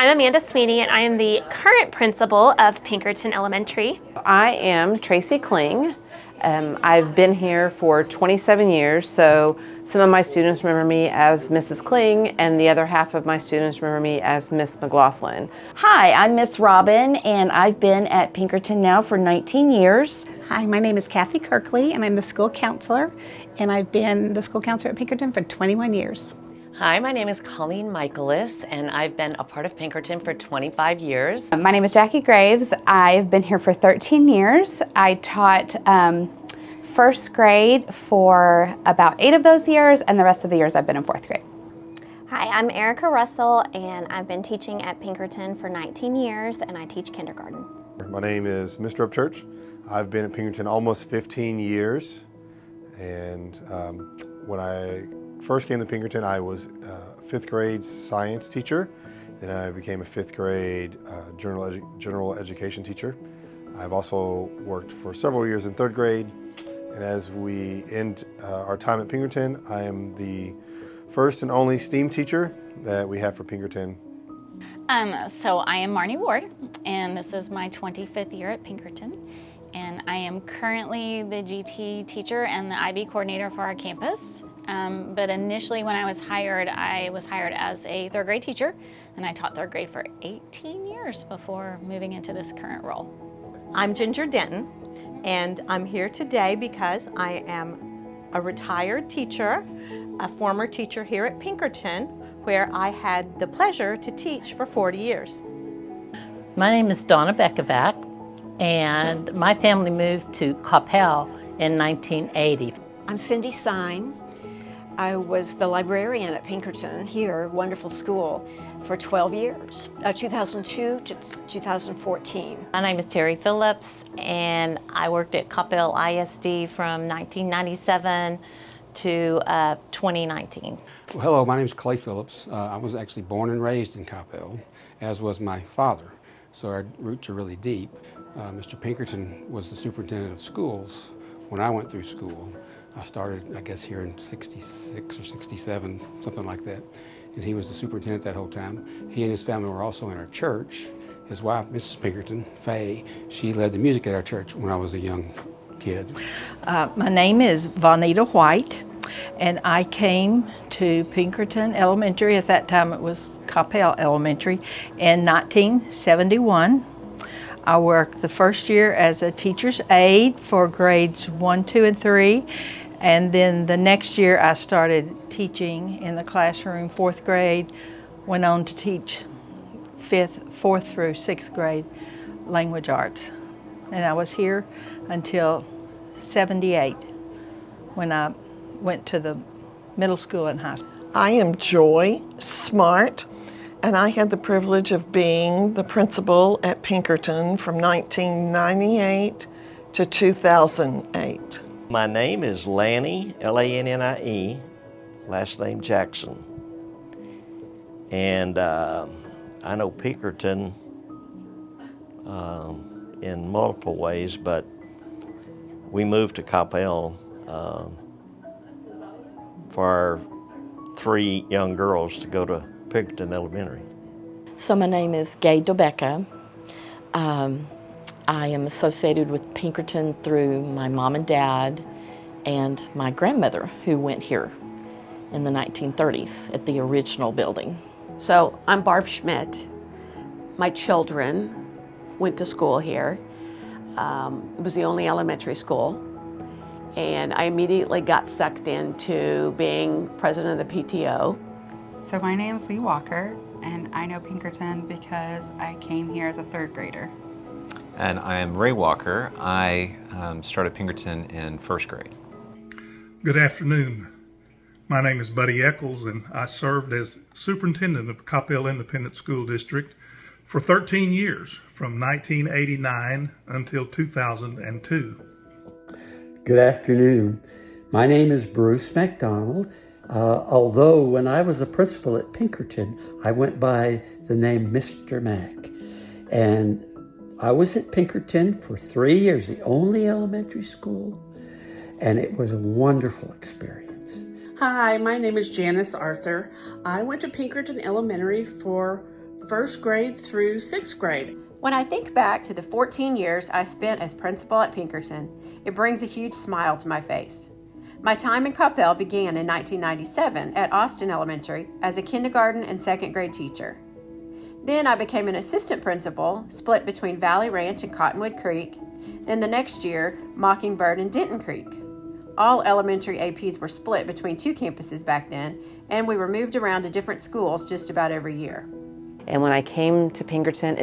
I'm Amanda Sweeney, and I am the current principal of Pinkerton Elementary. I am Tracy Kling. I've been here for 27 years, so some of my students remember me as Mrs. Kling, and the other half of my students remember me as Miss McLaughlin. Hi, I'm Miss Robin, and I've been at Pinkerton now for 19 years. Hi, my name is Kathy Kirkley, and I'm the school counselor, and I've been the school counselor at Pinkerton for 21 years. Hi, my name is Colleen Michaelis, and I've been a part of Pinkerton for 25 years. My name is Jackie Graves. I've been here for 13 years. I taught first grade for about 8 of those years, and the rest of the years I've been in 4th grade. Hi, I'm Erica Russell, and I've been teaching at Pinkerton for 19 years, and I teach kindergarten. My name is Mr. Upchurch. I've been at Pinkerton almost 15 years, and when I first came to Pinkerton, I was a 5th grade science teacher. Then I became a 5th grade general education teacher. I've also worked for several years in 3rd grade. And as we end our time at Pinkerton, I am the first and only STEAM teacher that we have for Pinkerton. So I am Marnie Ward, and this is my 25th year at Pinkerton. And I am currently the GT teacher and the IB coordinator for our campus. But initially when I was hired as a 3rd grade teacher, and I taught 3rd grade for 18 years before moving into this current role. I'm Ginger Denton, and I'm here today because I am a retired teacher, a former teacher here at Pinkerton, where I had the pleasure to teach for 40 years. My name is Donna Beckovac, and my family moved to Coppell in 1980. I'm Cindy Sine. I was the librarian at Pinkerton here, wonderful school, for 12 years, 2002 to 2014. My name is Terry Phillips, and I worked at Coppell ISD from 1997 to 2019. Well, hello, my name is Clay Phillips. I was actually born and raised in Coppell, as was my father, so our roots are really deep. Mr. Pinkerton was the superintendent of schools when I went through school. I started, I guess, here in 66 or 67, something like that. And he was the superintendent that whole time. He and his family were also in our church. His wife, Mrs. Pinkerton, Faye, she led the music at our church when I was a young kid. My name is Vonita White, and I came to Pinkerton Elementary, at that time it was Coppell Elementary, in 1971. I worked the first year as a teacher's aide for grades 1, 2, and 3. And then the next year I started teaching in the classroom, 4th grade, went on to teach 4th through 6th grade language arts. And I was here until 78 when I went to the middle school and high school. I am Joy Smart, and I had the privilege of being the principal at Pinkerton from 1998 to 2008. My name is Lannie, L-A-N-N-I-E, last name Jackson. And I know Pinkerton in multiple ways, but we moved to Coppell for our 3 young girls to go to Pinkerton Elementary. So my name is Gay Dobecca. I am associated with Pinkerton through my mom and dad and my grandmother, who went here in the 1930s at the original building. So I'm Barb Schmidt. My children went to school here. It was the only elementary school. And I immediately got sucked into being president of the PTO. So my name's Lee Walker, and I know Pinkerton because I came here as a 3rd grader. And I am Ray Walker. I started Pinkerton in 1st grade. Good afternoon. My name is Buddy Eccles, and I served as superintendent of Coppell Independent School District for 13 years, from 1989 until 2002. Good afternoon. My name is Bruce McDonald. Although when I was a principal at Pinkerton, I went by the name Mr. Mack. And I was at Pinkerton for 3 years, the only elementary school, and it was a wonderful experience. Hi, my name is Janice Arthur. I went to Pinkerton Elementary for first grade through sixth grade. When I think back to the 14 years I spent as principal at Pinkerton, it brings a huge smile to my face. My time in Coppell began in 1997 at Austin Elementary as a kindergarten and second grade teacher. Then I became an assistant principal, split between Valley Ranch and Cottonwood Creek. Then the next year, Mockingbird and Denton Creek. All elementary APs were split between 2 campuses back then, and we were moved around to different schools just about every year. And when I came to Pinkerton,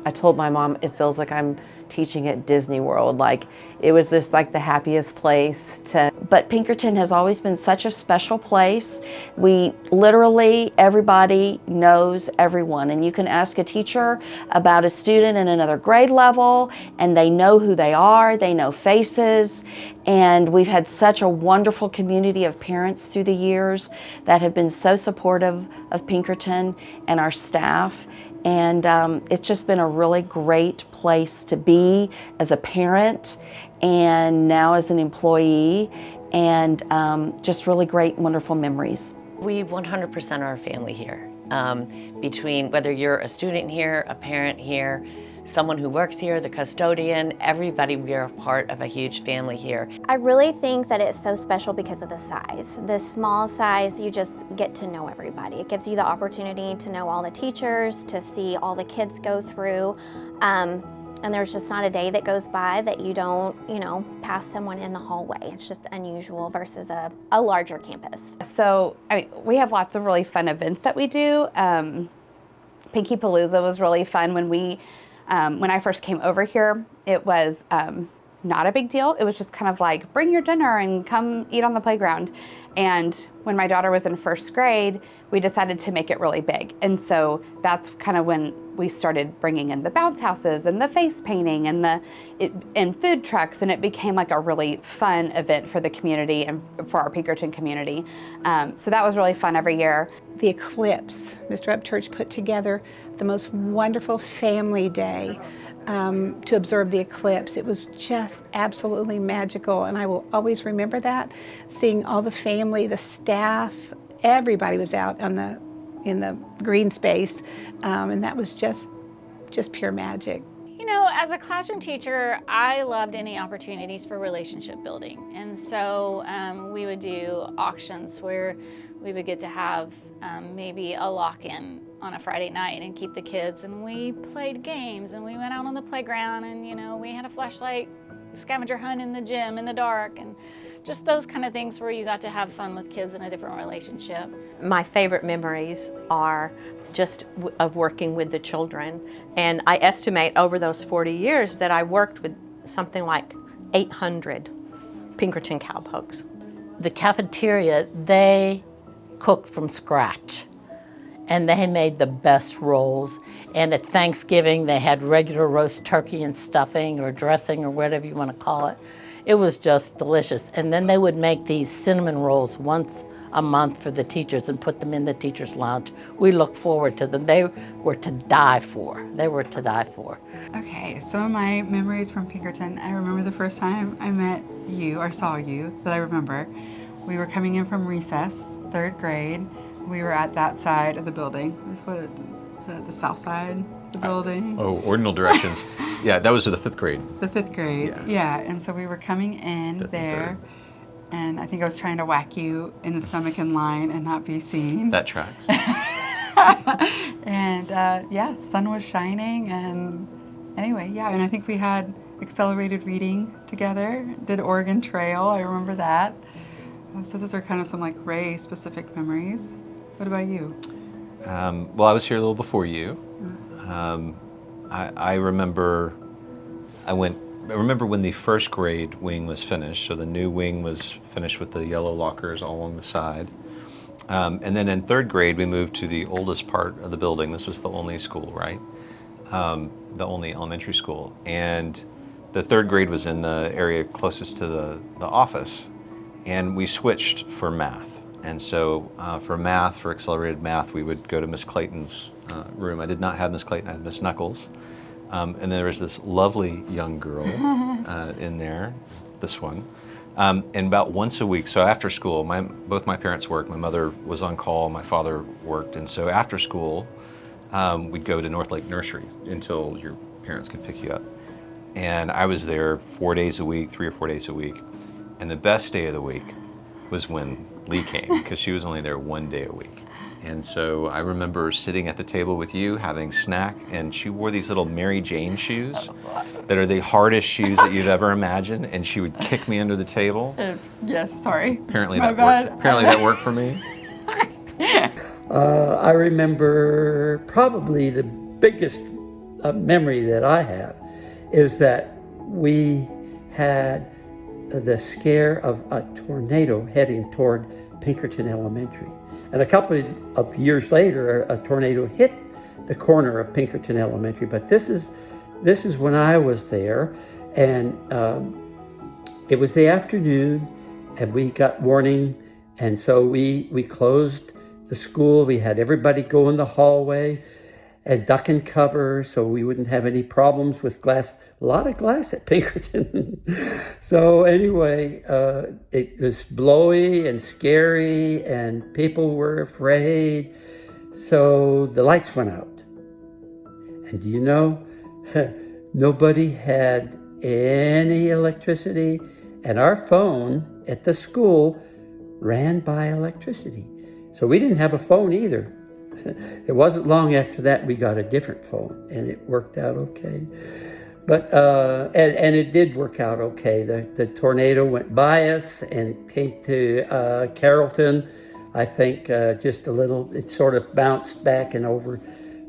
I told my mom, it feels like I'm teaching at Disney World. Like, it was just like the happiest place to. But Pinkerton has always been such a special place. We literally, everybody knows everyone. And you can ask a teacher about a student in another grade level, and they know who they are, they know faces. And we've had such a wonderful community of parents through the years that have been so supportive of Pinkerton and our staff. And it's just been a really great place to be as a parent and now as an employee, and just really great, wonderful memories. We 100% are a family here. Between whether you're a student here, a parent here, someone who works here, the custodian, everybody, we are a part of a huge family here. I really think that it's so special because of the size. The small size, you just get to know everybody. It gives you the opportunity to know all the teachers, to see all the kids go through. And there's just not a day that goes by that you don't, pass someone in the hallway. It's just unusual versus a larger campus. So, we have lots of really fun events that we do. Pinky Palooza was really fun when I first came over here. It was not a big deal. It was just kind of like, bring your dinner and come eat on the playground. And when my daughter was in first grade, we decided to make it really big. And so that's kind of when we started bringing in the bounce houses and the face painting and food trucks, and it became like a really fun event for the community and for our Pinkerton community. So that was really fun every year. The eclipse, Mr. Upchurch put together the most wonderful family day to observe the eclipse. It was just absolutely magical, and I will always remember that. Seeing all the family, the staff, everybody was out in the green space, and that was just pure magic. As a classroom teacher, I loved any opportunities for relationship building. And so we would do auctions where we would get to have maybe a lock-in on a Friday night and keep the kids, and we played games, and we went out on the playground, and we had a flashlight scavenger hunt in the gym in the dark, and just those kind of things where you got to have fun with kids in a different relationship. My favorite memories are just of working with the children, and I estimate over those 40 years that I worked with something like 800 Pinkerton cowpokes. The cafeteria, they cooked from scratch, and they made the best rolls. And at Thanksgiving, they had regular roast turkey and stuffing or dressing or whatever you want to call it. It was just delicious. And then they would make these cinnamon rolls once a month for the teachers and put them in the teachers' lounge. We look forward to them. They were to die for. They were to die for. Okay, some of my memories from Pinkerton, I remember the first time I met you or saw you that I remember. We were coming in from recess, 3rd grade. We were at that side of the building. Is that the south side of the building? Ordinal directions. Yeah, that was the 5th grade. The 5th grade, yeah. And so we were coming in there, and I think I was trying to whack you in the stomach in line and not be seen. That tracks. And sun was shining, and anyway, and I think we had accelerated reading together, did Oregon Trail, I remember that. So those are kind of some like Ray specific memories. What about you? Well, I was here a little before you. I remember when the 1st grade wing was finished, so the new wing was finished with the yellow lockers all along the side. And then in 3rd grade, we moved to the oldest part of the building. This was the only school, right? The only elementary school. And the 3rd grade was in the area closest to the office. And we switched for math. And so for accelerated math, we would go to Miss Clayton's room. I did not have Miss Clayton, I had Miss Knuckles. And there was this lovely young girl in there, this one. And about once a week, so after school, both my parents worked. My mother was on call, my father worked. And so after school, we'd go to North Lake Nursery until your parents could pick you up. And I was there 4 days a week, 3 or 4 days a week. And the best day of the week was when Lee came, because she was only there 1 day a week. And so I remember sitting at the table with you, having snack, and she wore these little Mary Jane shoes that are the hardest shoes that you've ever imagined, and she would kick me under the table. Yes, sorry. Apparently My that bad. worked. Apparently that worked for me. I remember probably the biggest memory that I have is that we had the scare of a tornado heading toward Pinkerton Elementary. And a couple of years later, a tornado hit the corner of Pinkerton Elementary. But this is when I was there, and it was the afternoon, and we got warning, and so we closed the school. We had everybody go in the hallway and duck and cover so we wouldn't have any problems with glass. A lot of glass at Pinkerton. So anyway, it was blowy and scary and people were afraid. So the lights went out. And do you know, nobody had any electricity, and our phone at the school ran by electricity. So we didn't have a phone either. It wasn't long after that we got a different phone, and it worked out okay. But and it did work out okay. The tornado went by us and came to Carrollton. I think just a little. It sort of bounced back and over,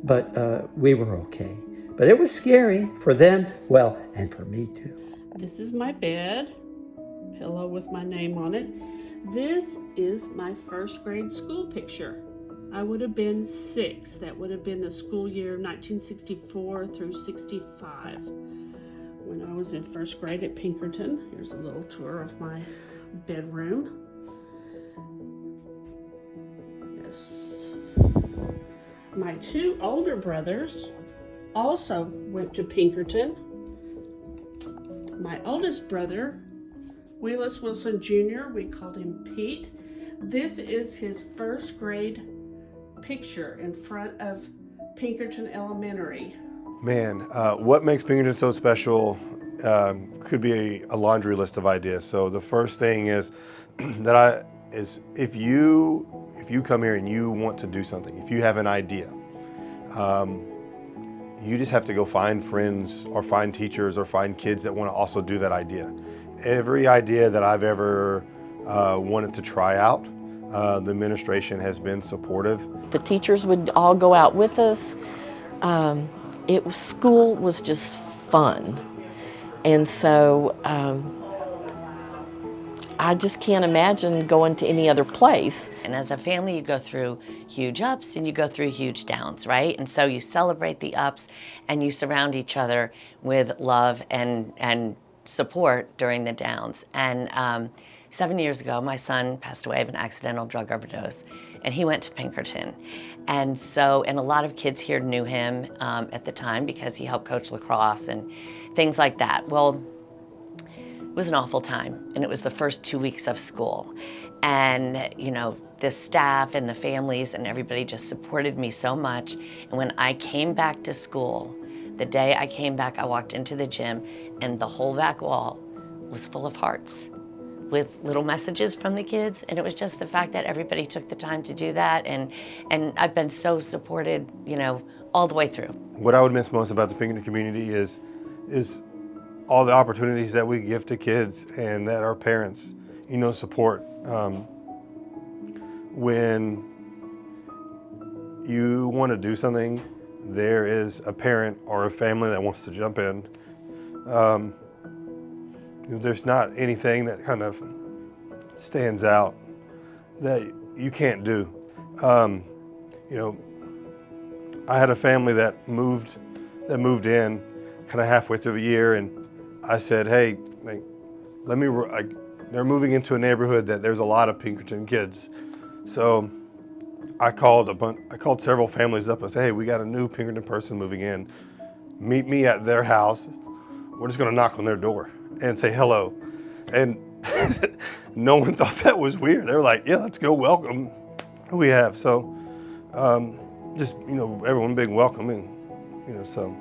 but we were okay. But it was scary for them, well, and for me too. This is my bed, pillow with my name on it. This is my first grade school picture. I would have been 6. That would have been the school year 1964 through 65. When I was in first grade at Pinkerton. Here's a little tour of my bedroom. Yes. My 2 older brothers also went to Pinkerton. My oldest brother, Willis Wilson Jr., we called him Pete. This is his first grade picture in front of Pinkerton Elementary. Man, what makes Pinkerton so special could be a laundry list of ideas. So the first thing is that if you come here and you want to do something, if you have an idea, you just have to go find friends or find teachers or find kids that want to also do that idea. Every idea that I've ever wanted to try out, the administration has been supportive. The teachers would all go out with us. School was just fun. And so I just can't imagine going to any other place. And as a family, you go through huge ups and you go through huge downs, right? And so you celebrate the ups and you surround each other with love and support during the downs. And 7 years ago, my son passed away of an accidental drug overdose, and he went to Pinkerton. And a lot of kids here knew him at the time because he helped coach lacrosse and things like that. Well, it was an awful time, and it was the first 2 weeks of school. And, you know, the staff and the families and everybody just supported me so much. And when I came back to school, the day I came back, I walked into the gym, and the whole back wall was full of hearts with little messages from the kids. And it was just the fact that everybody took the time to do that. And I've been so supported, you know, all the way through. What I would miss most about the Pinkerton community is all the opportunities that we give to kids and that our parents, you know, support. When you want to do something, there is a parent or a family that wants to jump in. There's not anything that kind of stands out that you can't do. You know, I had a family that moved in kind of halfway through the year, and I said, hey, like, they're moving into a neighborhood that there's a lot of Pinkerton kids. So I called several families up and said, hey, we got a new Pinkerton person moving in. Meet me at their house. We're just gonna knock on their door and say hello. And no one thought that was weird. They were like, yeah, let's go welcome who we have. So, you just, everyone being welcoming, so,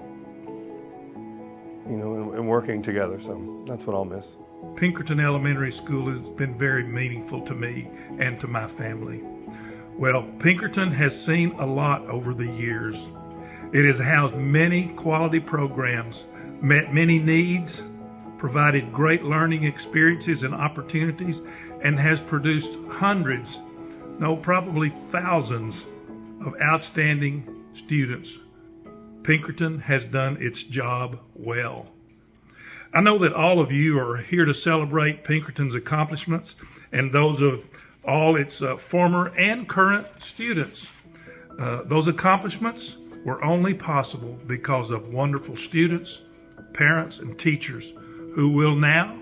and working together. So that's what I'll miss. Pinkerton Elementary School has been very meaningful to me and to my family. Well, Pinkerton has seen a lot over the years. It has housed many quality programs, met many needs, provided great learning experiences and opportunities, and has produced hundreds, no, probably thousands of outstanding students. Pinkerton has done its job well. I know that all of you are here to celebrate Pinkerton's accomplishments and those of all its former and current students. Those accomplishments were only possible because of wonderful students, parents, and teachers who will now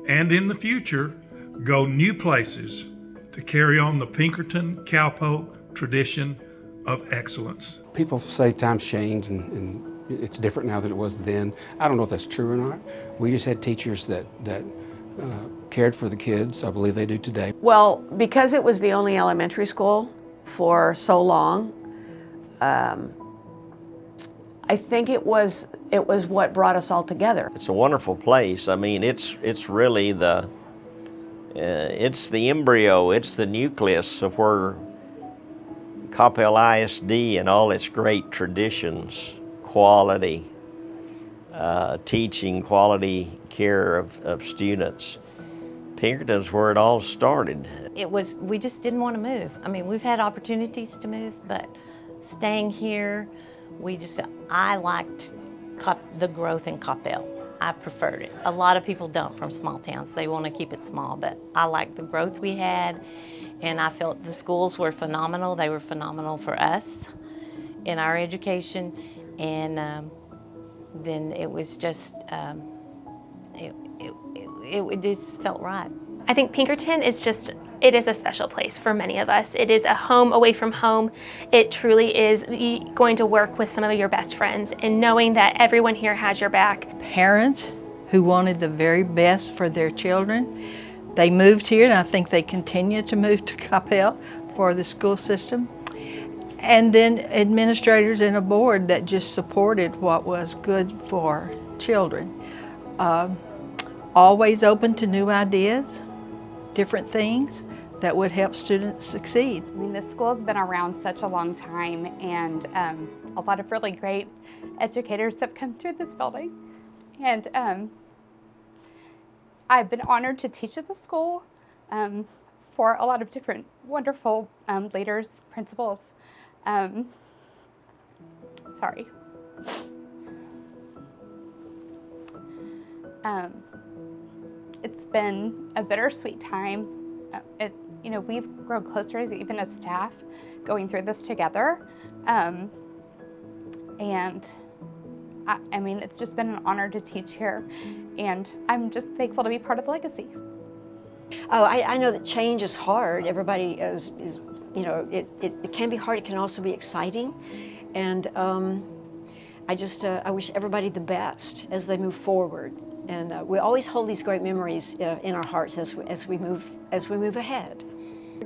and in the future go new places to carry on the Pinkerton Cowpoke tradition of excellence. People say times change and it's different now than it was then. I don't know if that's true or not. We just had teachers that cared for the kids. I believe they do today. Well, because it was the only elementary school for so long, I think it was what brought us all together. It's a wonderful place. I mean, it's really it's the embryo, it's the nucleus of where Coppell ISD and all its great traditions, quality teaching, quality care of students. Pinkerton's where it all started. We just didn't want to move. I mean, we've had opportunities to move, but staying here, we just felt, I liked the growth in Coppell. I preferred it. A lot of people don't from small towns. They want to keep it small, but I liked the growth we had, and I felt the schools were phenomenal. They were phenomenal for us in our education, and then it was just, it just felt right. I think Pinkerton is it is a special place for many of us. It is a home away from home. It truly is going to work with some of your best friends and knowing that everyone here has your back. Parents who wanted the very best for their children, they moved here, and I think they continue to move to Coppell for the school system. And then administrators and a board that just supported what was good for children. Always open to new ideas, different things that would help students succeed. I mean, this school's been around such a long time, and a lot of really great educators have come through this building. And I've been honored to teach at the school for a lot of different wonderful leaders, principals. Sorry. It's been a bittersweet time. We've grown closer even as staff going through this together. And I mean, it's just been an honor to teach here, and I'm just thankful to be part of the legacy. Oh, I know that change is hard. Everybody is it can be hard. It can also be exciting. And I wish everybody the best as they move forward. And we always hold these great memories in our hearts as we move ahead.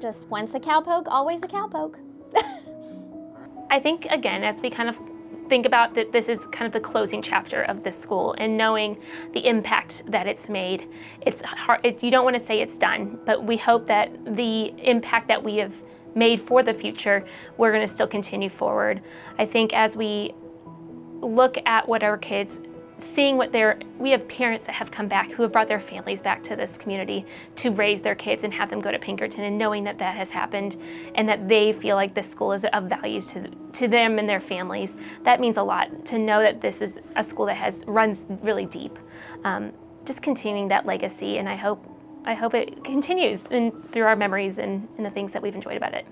Just once a cowpoke, always a cowpoke. I think, again, as we kind of think about that this is kind of the closing chapter of this school and knowing the impact that it's made, it's hard, you don't want to say it's done, but we hope that the impact that we have made for the future, we're going to still continue forward. I think as we look at what our kids, seeing we have parents that have come back who have brought their families back to this community to raise their kids and have them go to Pinkerton, and knowing that that has happened and that they feel like this school is of value to them and their families, that means a lot to know that this is a school that runs really deep. Just continuing that legacy, and I hope it continues through our memories and the things that we've enjoyed about it.